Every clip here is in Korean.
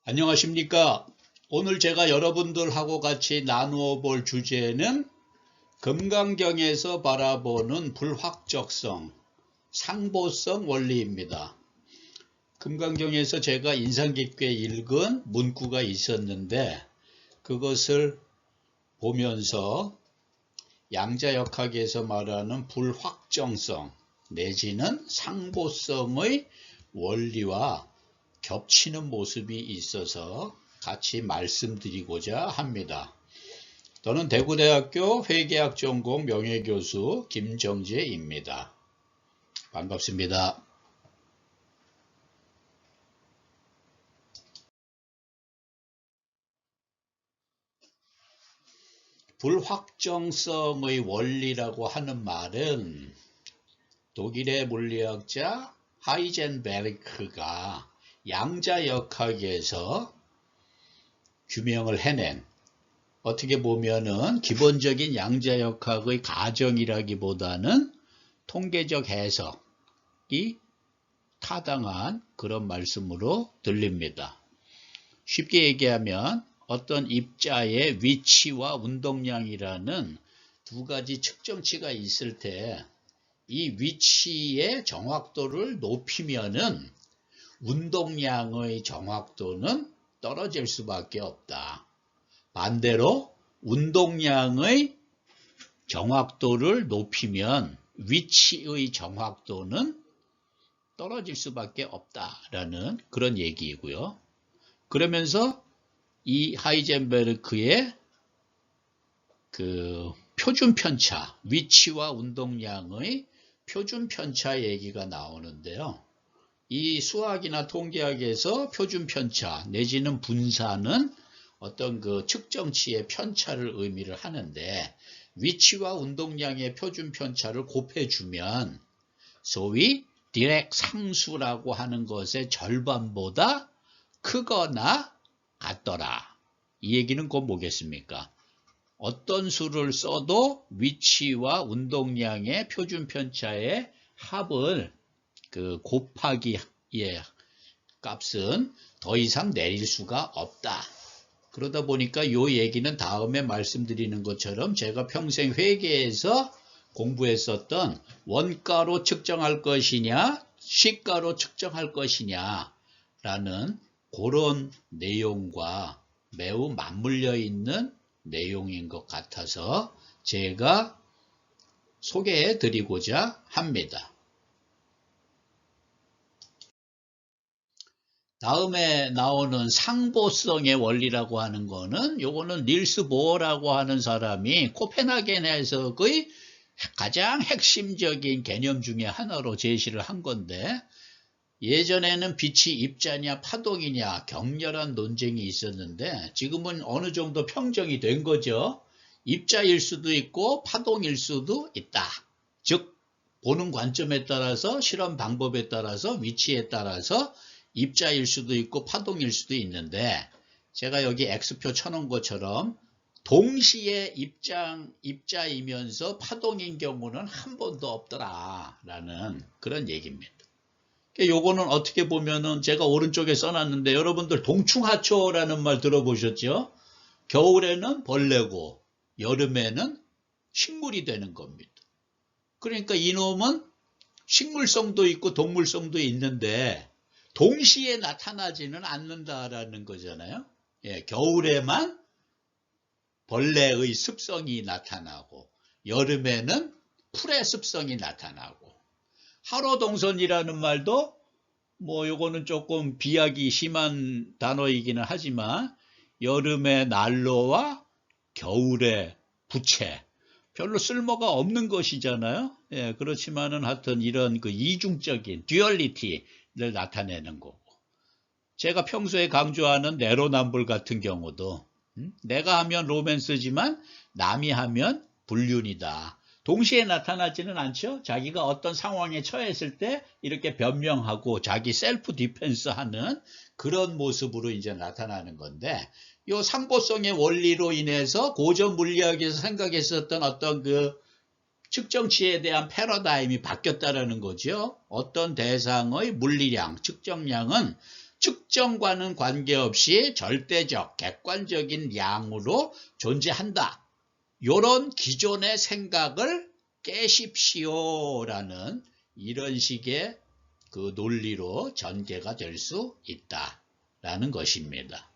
안녕하십니까. 오늘 제가 여러분들하고 같이 나누어 볼 주제는 금강경에서 바라보는 불확적성, 상보성 원리입니다. 금강경에서 제가 인상 깊게 읽은 문구가 있었는데 그것을 보면서 양자역학에서 말하는 불확정성 내지는 상보성의 원리와 겹치는 모습이 있어서 같이 말씀드리고자 합니다. 저는 대구대학교 회계학 전공 명예교수 김정재입니다. 반갑습니다. 불확정성의 원리라고 하는 말은 독일의 물리학자 하이젠베르크가 양자역학에서 규명을 해낸, 어떻게 보면은 기본적인 양자역학의 가정이라기보다는 통계적 해석이 타당한 그런 말씀으로 들립니다. 쉽게 얘기하면 어떤 입자의 위치와 운동량이라는 두 가지 측정치가 있을 때 이 위치의 정확도를 높이면은 운동량의 정확도는 떨어질 수밖에 없다. 반대로 운동량의 정확도를 높이면 위치의 정확도는 떨어질 수밖에 없다라는 그런 얘기이고요. 그러면서 이 하이젠베르크의 그 표준 편차, 위치와 운동량의 표준 편차 얘기가 나오는데요. 이 수학이나 통계학에서 표준 편차 내지는 분사는 어떤 그 측정치의 편차를 의미를 하는데 위치와 운동량의 표준 편차를 곱해주면 소위 디렉 상수라고 하는 것의 절반보다 크거나 같더라. 이 얘기는 곧 뭐겠습니까? 어떤 수를 써도 위치와 운동량의 표준 편차의 합을 곱하기의 값은 더 이상 내릴 수가 없다. 그러다 보니까 이 얘기는 다음에 말씀드리는 것처럼 제가 평생 회계에서 공부했었던 원가로 측정할 것이냐 시가로 측정할 것이냐 라는 그런 내용과 매우 맞물려 있는 내용인 것 같아서 제가 소개해 드리고자 합니다. 다음에 나오는 상보성의 원리라고 하는 거는 요거는 닐스 보어라고 하는 사람이 코펜하겐 해석의 가장 핵심적인 개념 중에 하나로 제시를 한 건데 예전에는 빛이 입자냐 파동이냐 격렬한 논쟁이 있었는데 지금은 어느 정도 평정이 된 거죠. 입자일 수도 있고 파동일 수도 있다. 즉 보는 관점에 따라서 실험 방법에 따라서 위치에 따라서 입자일 수도 있고 파동일 수도 있는데 제가 여기 X표 쳐놓은 것처럼 동시에 입자이면서 파동인 경우는 한 번도 없더라 라는 그런 얘기입니다. 요거는 어떻게 보면은 제가 오른쪽에 써놨는데 여러분들 동충하초라는 말 들어보셨죠? 겨울에는 벌레고 여름에는 식물이 되는 겁니다. 그러니까 이놈은 식물성도 있고 동물성도 있는데 동시에 나타나지는 않는다라는 거잖아요. 예, 겨울에만 벌레의 습성이 나타나고 여름에는 풀의 습성이 나타나고 하로동선이라는 말도 뭐 요거는 조금 비약이 심한 단어이기는 하지만 여름의 난로와 겨울의 부채 별로 쓸모가 없는 것이잖아요. 예, 그렇지만은 하여튼 이런 그 이중적인 듀얼리티를 나타내는 거고 제가 평소에 강조하는 내로남불 같은 경우도 내가 하면 로맨스지만 남이 하면 불륜이다. 동시에 나타나지는 않죠. 자기가 어떤 상황에 처했을 때 이렇게 변명하고 자기 셀프 디펜스 하는 그런 모습으로 이제 나타나는 건데 이 상보성의 원리로 인해서 고전 물리학에서 생각했었던 어떤 그 측정치에 대한 패러다임이 바뀌었다는 거죠. 어떤 대상의 물리량, 측정량은 측정과는 관계없이 절대적, 객관적인 양으로 존재한다. 요런 기존의 생각을 깨십시오라는 이런 식의 그 논리로 전개가 될 수 있다라는 것입니다.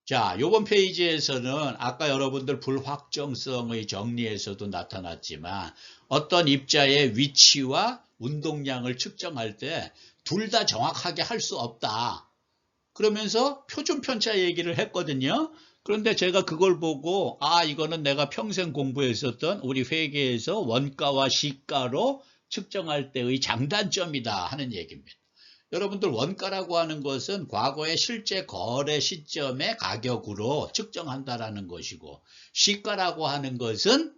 자, 요번 페이지에서는 아까 여러분들 불확정성의 정리에서도 나타났지만 어떤 입자의 위치와 운동량을 측정할 때 둘 다 정확하게 할 수 없다. 그러면서 표준 편차 얘기를 했거든요. 그런데 제가 그걸 보고 이거는 내가 평생 공부했었던 우리 회계에서 원가와 시가로 측정할 때의 장단점이다 하는 얘기입니다. 여러분들 원가라고 하는 것은 과거의 실제 거래 시점의 가격으로 측정한다라는 것이고, 시가라고 하는 것은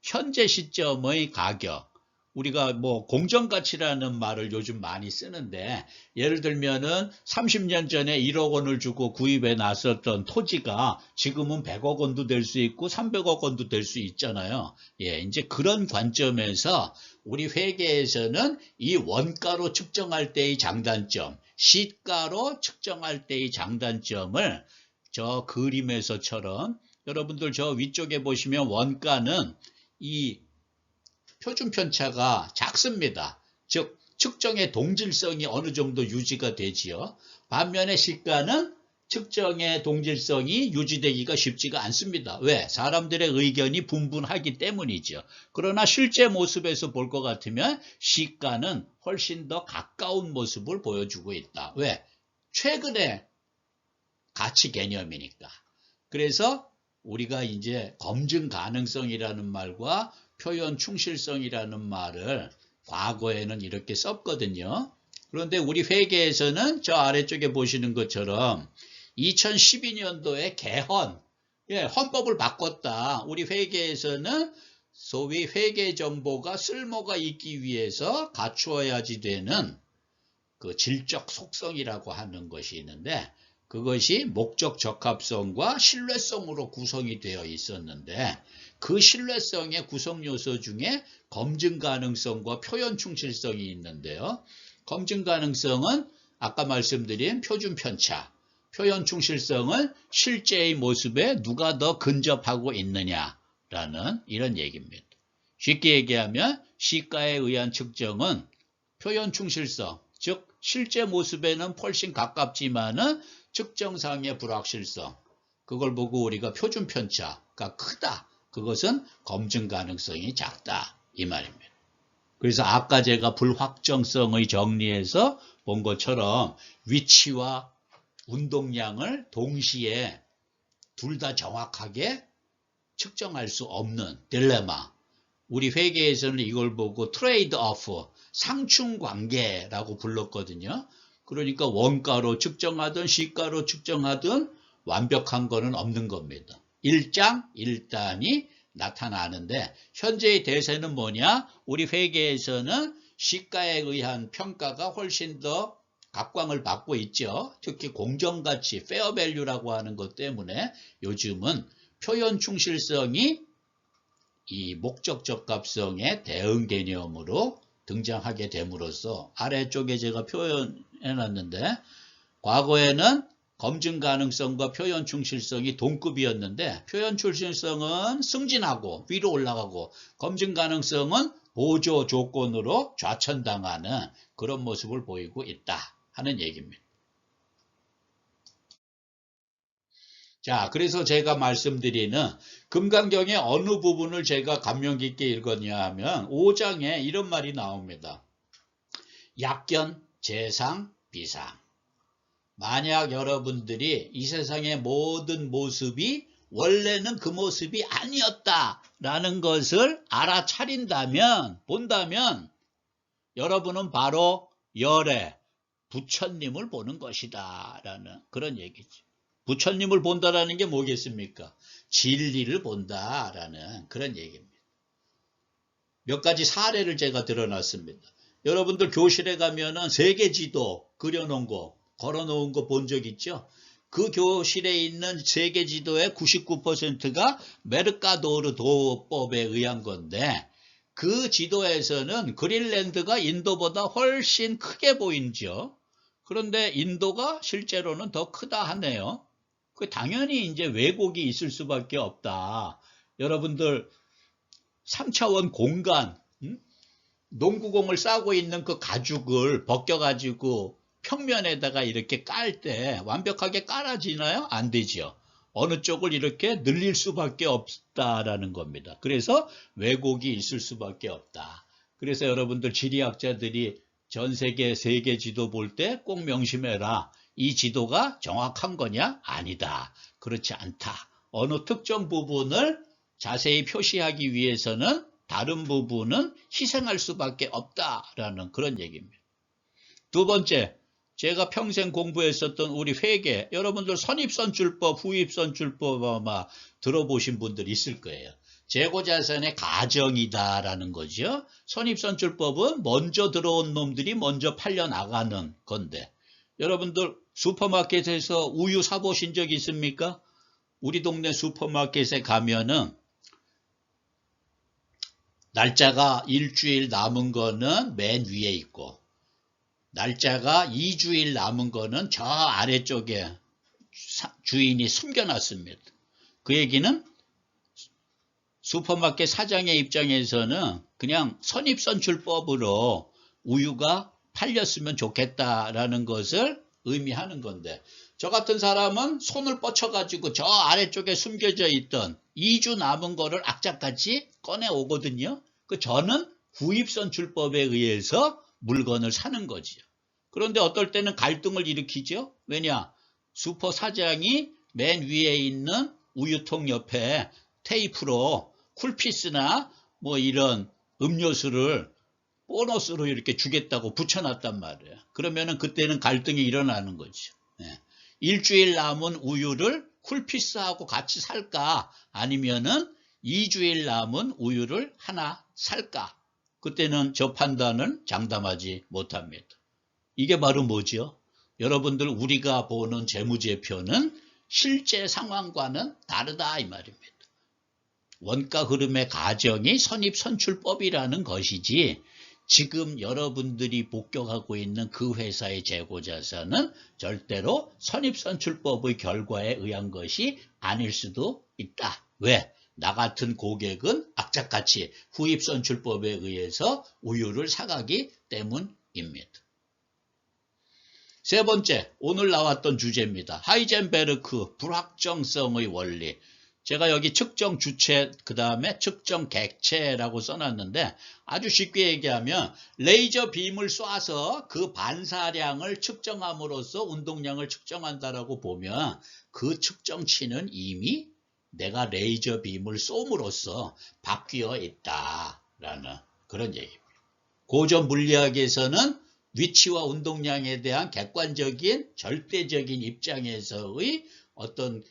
현재 시점의 가격, 우리가 뭐 공정가치라는 말을 요즘 많이 쓰는데, 예를 들면은 30년 전에 1억 원을 주고 구입해 놨었던 토지가 지금은 100억 원도 될 수 있고 300억 원도 될 수 있잖아요. 예, 이제 그런 관점에서 우리 회계에서는 이 원가로 측정할 때의 장단점, 시가로 측정할 때의 장단점을 저 그림에서처럼, 여러분들 저 위쪽에 보시면 원가는 이 표준 편차가 작습니다. 즉 측정의 동질성이 어느 정도 유지가 되지요. 반면에 시가는 측정의 동질성이 유지되기가 쉽지가 않습니다. 왜? 사람들의 의견이 분분하기 때문이죠. 그러나 실제 모습에서 볼 것 같으면 시가는 훨씬 더 가까운 모습을 보여주고 있다. 왜? 최근의 가치 개념이니까. 그래서 우리가 이제 검증 가능성이라는 말과 표현 충실성이라는 말을 과거에는 이렇게 썼거든요. 그런데 우리 회계에서는 저 아래쪽에 보시는 것처럼 2012년도에 개헌, 헌법을 바꿨다. 우리 회계에서는 소위 회계 정보가 쓸모가 있기 위해서 갖추어야지 되는 그 질적 속성이라고 하는 것이 있는데, 그것이 목적 적합성과 신뢰성으로 구성이 되어 있었는데, 그 신뢰성의 구성 요소 중에 검증 가능성과 표현 충실성이 있는데요. 검증 가능성은 아까 말씀드린 표준 편차, 표현 충실성은 실제의 모습에 누가 더 근접하고 있느냐라는 이런 얘기입니다. 쉽게 얘기하면 시가에 의한 측정은 표현 충실성, 즉 실제 모습에는 훨씬 가깝지만은 측정상의 불확실성, 그걸 보고 우리가 표준 편차가 크다, 그것은 검증 가능성이 작다 이 말입니다. 그래서 아까 제가 불확정성의 정리에서 본 것처럼 위치와 운동량을 동시에 둘 다 정확하게 측정할 수 없는 딜레마, 우리 회계에서는 이걸 보고 트레이드 오프, 상충 관계라고 불렀거든요. 그러니까 원가로 측정하든 시가로 측정하든 완벽한 거는 없는 겁니다. 일장일단이 나타나는데, 현재의 대세는 뭐냐? 우리 회계에서는 시가에 의한 평가가 훨씬 더 각광을 받고 있죠. 특히 공정가치, 페어밸류라고 하는 것 때문에 요즘은 표현 충실성이 이 목적 적합성의 대응 개념으로 등장하게 됨으로써, 아래쪽에 제가 표현해 놨는데, 과거에는 검증 가능성과 표현 충실성이 동급이었는데, 표현 충실성은 승진하고 위로 올라가고 검증 가능성은 보조 조건으로 좌천당하는 그런 모습을 보이고 있다 하는 얘기입니다. 자, 그래서 제가 말씀드리는 금강경의 어느 부분을 제가 감명 깊게 읽었냐 하면 5장에 이런 말이 나옵니다. 약견, 재상, 비상. 만약 여러분들이 이 세상의 모든 모습이 원래는 그 모습이 아니었다라는 것을 알아차린다면, 본다면 여러분은 바로 열애, 부처님을 보는 것이다 라는 그런 얘기죠. 부처님을 본다라는 게 뭐겠습니까? 진리를 본다라는 그런 얘기입니다. 몇 가지 사례를 제가 들어놨습니다. 여러분들 교실에 가면은 세계지도 그려놓은 거, 걸어놓은 거 본 적 있죠? 그 교실에 있는 세계지도의 99%가 메르카도르 도법에 의한 건데, 그 지도에서는 그린란드가 인도보다 훨씬 크게 보이죠. 그런데 인도가 실제로는 더 크다 하네요. 그 당연히 이제 왜곡이 있을 수밖에 없다. 여러분들 3차원 공간, 농구공을 싸고 있는 그 가죽을 벗겨가지고 평면에다가 이렇게 깔 때 완벽하게 깔아지나요? 안 되죠. 어느 쪽을 이렇게 늘릴 수밖에 없다라는 겁니다. 그래서 왜곡이 있을 수밖에 없다. 그래서 여러분들 지리학자들이 전 세계 지도 볼 때 꼭 명심해라. 이 지도가 정확한 거냐? 아니다. 그렇지 않다. 어느 특정 부분을 자세히 표시하기 위해서는 다른 부분은 희생할 수밖에 없다라는 그런 얘기입니다. 두 번째, 제가 평생 공부했었던 우리 회계, 여러분들 선입선출법, 후입선출법 아마 들어보신 분들 있을 거예요. 재고자산의 가정이다라는 거죠. 선입선출법은 먼저 들어온 놈들이 먼저 팔려나가는 건데, 여러분들 슈퍼마켓에서 우유 사보신 적 있습니까? 우리 동네 슈퍼마켓에 가면은 날짜가 일주일 남은 거는 맨 위에 있고, 날짜가 2주일 남은 거는 저 아래쪽에 주인이 숨겨놨습니다. 그 얘기는 슈퍼마켓 사장의 입장에서는 그냥 선입선출법으로 우유가 팔렸으면 좋겠다라는 것을 의미하는 건데, 저 같은 사람은 손을 뻗쳐가지고 저 아래쪽에 숨겨져 있던 2주 남은 거를 악착같이 꺼내오거든요. 저는 후입선출법에 의해서 물건을 사는 거지요. 그런데 어떨 때는 갈등을 일으키죠. 왜냐? 슈퍼 사장이 맨 위에 있는 우유통 옆에 테이프로 쿨피스나 뭐 이런 음료수를 보너스로 이렇게 주겠다고 붙여놨단 말이에요. 그러면은 그때는 갈등이 일어나는 거죠. 네. 일주일 남은 우유를 쿨피스하고 같이 살까? 아니면은 2주일 남은 우유를 하나 살까? 그때는 저 판단을 장담하지 못합니다. 이게 바로 뭐죠? 여러분들 우리가 보는 재무제표는 실제 상황과는 다르다 이 말입니다. 원가 흐름의 가정이 선입선출법이라는 것이지, 지금 여러분들이 복격하고 있는 그 회사의 재고자산은 절대로 선입선출법의 결과에 의한 것이 아닐 수도 있다. 왜? 나 같은 고객은 악착같이 후입선출법에 의해서 우유를 사가기 때문입니다. 세 번째, 오늘 나왔던 주제입니다. 하이젠베르크 불확정성의 원리. 제가 여기 측정 주체, 그 다음에 측정 객체라고 써놨는데, 아주 쉽게 얘기하면 레이저 빔을 쏴서 그 반사량을 측정함으로써 운동량을 측정한다라고 보면, 그 측정치는 이미 내가 레이저 빔을 쏘므로써 바뀌어 있다라는 그런 얘기입니다. 고전 물리학에서는 위치와 운동량에 대한 객관적인 절대적인 입장에서의 어떤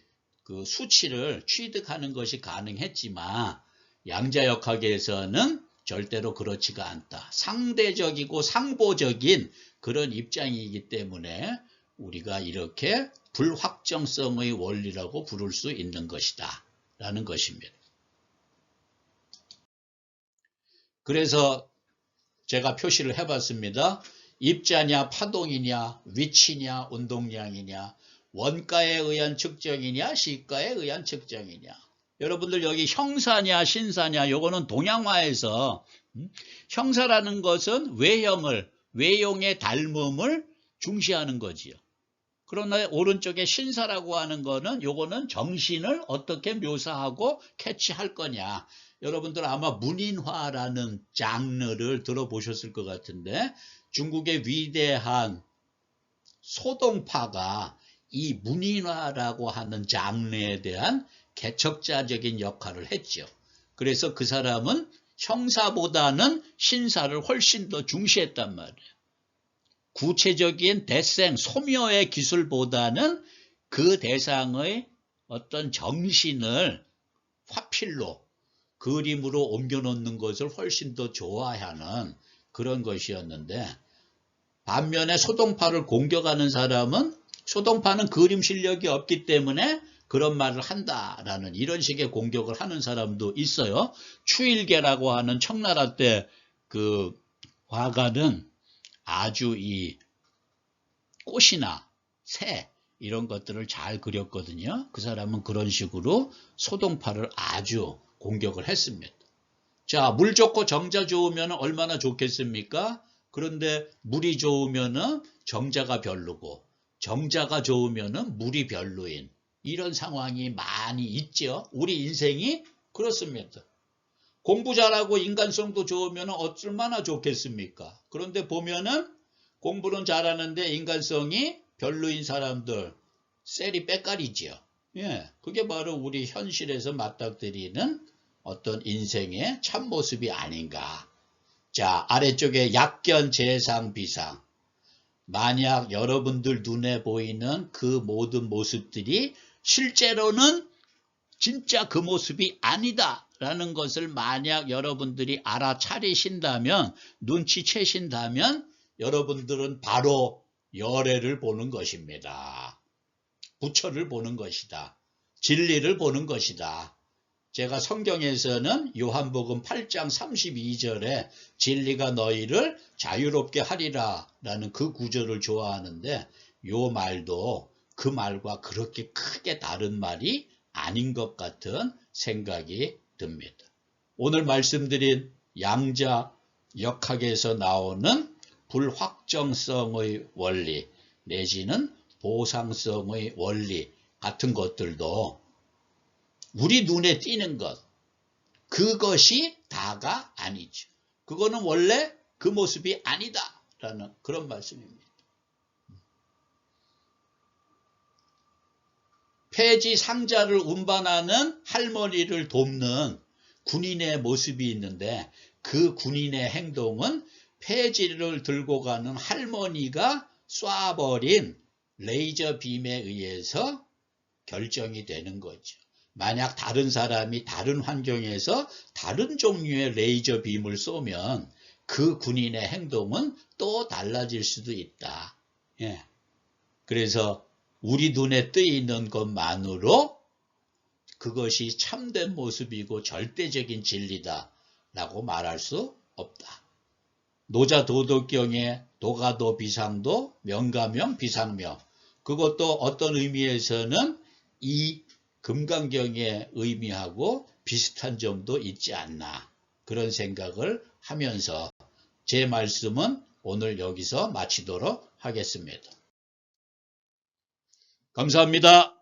그 수치를 취득하는 것이 가능했지만, 양자역학에서는 절대로 그렇지가 않다. 상대적이고 상보적인 그런 입장이기 때문에 우리가 이렇게 불확정성의 원리라고 부를 수 있는 것이다 라는 것입니다. 그래서 제가 표시를 해봤습니다. 입자냐 파동이냐 위치냐 운동량이냐, 원가에 의한 측정이냐 시가에 의한 측정이냐. 여러분들 여기 형사냐 신사냐, 요거는 동양화에서 형사라는 것은 외형의 닮음을 중시하는 거지요. 그러나 오른쪽에 신사라고 하는 거는, 요거는 정신을 어떻게 묘사하고 캐치할 거냐. 여러분들 아마 문인화라는 장르를 들어보셨을 것 같은데, 중국의 위대한 소동파가 이 문인화라고 하는 장르에 대한 개척자적인 역할을 했죠. 그래서 그 사람은 형사보다는 신사를 훨씬 더 중시했단 말이에요. 구체적인 대생, 소묘의 기술보다는 그 대상의 어떤 정신을 화필로, 그림으로 옮겨놓는 것을 훨씬 더 좋아하는 그런 것이었는데, 반면에 소동파를 공격하는 사람은, 소동파는 그림 실력이 없기 때문에 그런 말을 한다라는 이런 식의 공격을 하는 사람도 있어요. 추일계라고 하는 청나라 때 그 화가는 아주 이 꽃이나 새 이런 것들을 잘 그렸거든요. 그 사람은 그런 식으로 소동파를 아주 공격을 했습니다. 자, 물 좋고 정자 좋으면 얼마나 좋겠습니까? 그런데 물이 좋으면 정자가 별로고 정자가 좋으면 물이 별로인 이런 상황이 많이 있죠. 우리 인생이 그렇습니다. 공부 잘하고 인간성도 좋으면 얼마나 좋겠습니까? 그런데 보면은 공부는 잘하는데 인간성이 별로인 사람들 셀이 빼깔이죠. 예, 그게 바로 우리 현실에서 맞닥뜨리는 어떤 인생의 참모습이 아닌가. 자, 아래쪽에 약견, 재상, 비상. 만약 여러분들 눈에 보이는 그 모든 모습들이 실제로는 진짜 그 모습이 아니다 라는 것을 만약 여러분들이 알아차리신다면, 눈치채신다면 여러분들은 바로 열애를 보는 것입니다. 부처를 보는 것이다. 진리를 보는 것이다. 제가 성경에서는 요한복음 8장 32절에 진리가 너희를 자유롭게 하리라 라는 그 구절을 좋아하는데, 요 말도 그 말과 그렇게 크게 다른 말이 아닌 것 같은 생각이 듭니다. 오늘 말씀드린 양자 역학에서 나오는 불확정성의 원리 내지는 보상성의 원리 같은 것들도 우리 눈에 띄는 것, 그것이 다가 아니죠. 그거는 원래 그 모습이 아니다 라는 그런 말씀입니다. 폐지 상자를 운반하는 할머니를 돕는 군인의 모습이 있는데, 그 군인의 행동은 폐지를 들고 가는 할머니가 쏴버린 레이저 빔에 의해서 결정이 되는 거죠. 만약 다른 사람이 다른 환경에서 다른 종류의 레이저 빔을 쏘면 그 군인의 행동은 또 달라질 수도 있다. 예. 그래서 우리 눈에 뜨이는 것만으로 그것이 참된 모습이고 절대적인 진리다 라고 말할 수 없다. 노자도덕경의 도가도 비상도 명가명 비상명, 그것도 어떤 의미에서는 이 금강경의 의미하고 비슷한 점도 있지 않나, 그런 생각을 하면서 제 말씀은 오늘 여기서 마치도록 하겠습니다. 감사합니다.